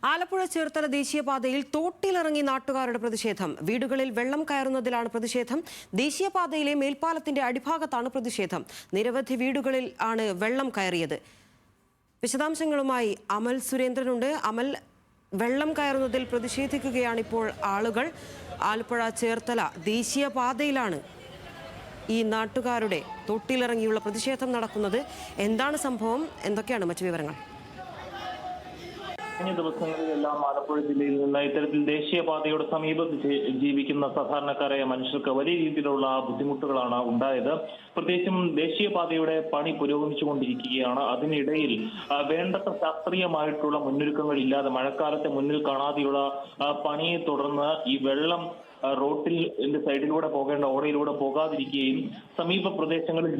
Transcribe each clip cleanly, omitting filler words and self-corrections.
ആലപ്പുഴ ചേർത്തല ദേശീയപാതയിൽ തോട്ടിലിറങ്ങി നാട്ടുകാരുടെ പ്രതിഷേധം. വീടുകളിൽ വെള്ളം കയറുന്നതിലാണ് പ്രതിഷേധം. ദേശീയപാതയിലെ മേൽപ്പാലത്തിന്റെ അടിഭാഗത്താണ് പ്രതിഷേധം. നിരവധി വീടുകളിൽ ആണ് വെള്ളം കയറിയത്. വിശദാംശങ്ങളുമായി അമൽ സുരേന്ദ്രനുണ്ട്. അമൽ, വെള്ളം കയറുന്നതിൽ പ്രതിഷേധിക്കുകയാണിപ്പോൾ ആളുകൾ. ആലപ്പുഴ ചേർത്തല ദേശീയപാതയിലാണ് ഈ നാട്ടുകാരുടെ തോട്ടിലിറങ്ങിയുള്ള പ്രതിഷേധം നടക്കുന്നത്. എന്താണ് സംഭവം? എന്തൊക്കെയാണ് മറ്റു വിവരങ്ങൾ? കഴിഞ്ഞ ദിവസങ്ങളിലെല്ലാം ആലപ്പുഴ ജില്ലയിൽ നിന്ന് ഇത്തരത്തിൽ ദേശീയപാതയുടെ സമീപത്ത് ജീവിക്കുന്ന സാധാരണക്കാരായ മനുഷ്യർക്ക് വലിയ രീതിയിലുള്ള ബുദ്ധിമുട്ടുകളാണ് ഉണ്ടായത്. പ്രത്യേകിച്ചും ദേശീയപാതയുടെ പണി പുരോഗമിച്ചുകൊണ്ടിരിക്കുകയാണ്. അതിനിടയിൽ വേണ്ടത്ര ശാസ്ത്രീയമായിട്ടുള്ള മുന്നൊരുക്കങ്ങൾ ഇല്ലാതെ, മഴക്കാലത്തെ മുന്നിൽ കാണാതെയുള്ള പണിയെ തുടർന്ന് ഈ വെള്ളം റോട്ടിൽ സൈഡിലൂടെ പോകേണ്ട ഓടയിലൂടെ പോകാതിരിക്കുകയും സമീപ പ്രദേശങ്ങളിൽ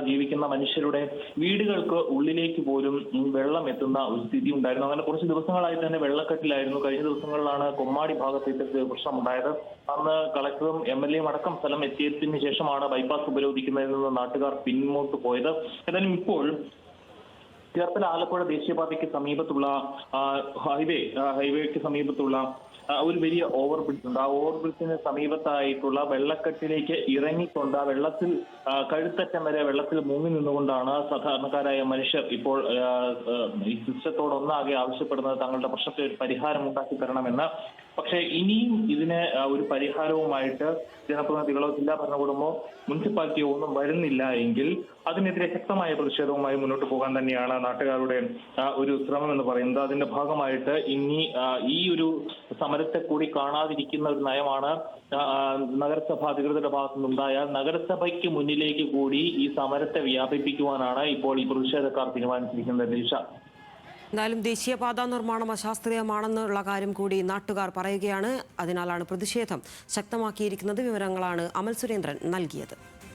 ജീവിക്കുന്ന മനുഷ്യരുടെ വീടുകൾക്ക് ഉള്ളിലേക്ക് പോലും വെള്ളം എത്തുന്ന ഒരു സ്ഥിതി ഉണ്ടായിരുന്നു. അങ്ങനെ കുറച്ച് ദിവസങ്ങളായി തന്നെ വെള്ളക്കെട്ടിലായിരുന്നു. കഴിഞ്ഞ ദിവസങ്ങളിലാണ് കൊമ്മാടി ഭാഗത്ത് ഇത്തരത്തിൽ പ്രശ്നമുണ്ടായത്. അന്ന് കളക്ടറും MLA അടക്കം സ്ഥലം എത്തിയതിനു ശേഷമാണ് ബൈപ്പാസ് ഉപരോധിക്കുന്നതിൽ നിന്ന് നാട്ടുകാർ പിന്നോട്ട് പോയത്. ഏതായാലും ഇപ്പോൾ ചേർത്തല ആലപ്പുഴ ദേശീയപാതയ്ക്ക് സമീപത്തുള്ള ഹൈവേക്ക് സമീപത്തുള്ള ഒരു വലിയ ഓവർ ബ്രിഡ്ജ് ഉണ്ട്. ആ ഓവർ ബ്രിഡ്ജിന് സമീപത്തായിട്ടുള്ള വെള്ളക്കെട്ടിലേക്ക് ഇറങ്ങിക്കൊണ്ട് ആ വെള്ളത്തിൽ കഴുത്തറ്റം വരെ വെള്ളത്തിൽ മുങ്ങി നിന്നുകൊണ്ടാണ് സാധാരണക്കാരായ മനുഷ്യർ ഇപ്പോൾ ഈ സിസ്റ്റത്തോടൊന്നാകെ ആവശ്യപ്പെടുന്നത് തങ്ങളുടെ പ്രശ്നത്തിൽ ഒരു പരിഹാരം ഉണ്ടാക്കി തരണമെന്ന്. പക്ഷേ ഇനിയും ഇതിന് ഒരു പരിഹാരവുമായിട്ട് ജനപ്രതിനിധികളോ ജില്ലാ ഭരണകൂടമോ മുനിസിപ്പാലിറ്റിയോ ഒന്നും വരുന്നില്ല എങ്കിൽ അതിനെതിരെ ശക്തമായ പ്രതിഷേധവുമായി മുന്നോട്ട് പോകാൻ തന്നെയാണ് നാട്ടുകാരുടെ ഒരു ശ്രമം എന്ന് പറയുന്നത്. അതിന്റെ ഭാഗമായിട്ട് ഇനി ഈ ഒരു സമരത്തെ കൂടി കാണാതിരിക്കുന്ന ഒരു നയമാണ് നഗരസഭ അധികൃതരുടെ ഭാഗത്തുനിന്നുണ്ടായാൽ നഗരസഭയ്ക്ക് മുന്നിലേക്ക് കൂടി ഈ സമരത്തെ വ്യാപിപ്പിക്കുവാനാണ് ഇപ്പോൾ ഈ പ്രതിഷേധക്കാർ തീരുമാനിച്ചിരിക്കുന്നത്. ദിശ, എന്തായാലും ദേശീയപാത നിർമ്മാണം അശാസ്ത്രീയമാണെന്നുള്ള കാര്യം കൂടി നാട്ടുകാർ പറയുകയാണ്. അതിനാലാണ് പ്രതിഷേധം ശക്തമാക്കിയിരിക്കുന്നത്. വിവരങ്ങളാണ് അമൽ സുരേന്ദ്രൻ നൽകിയത്.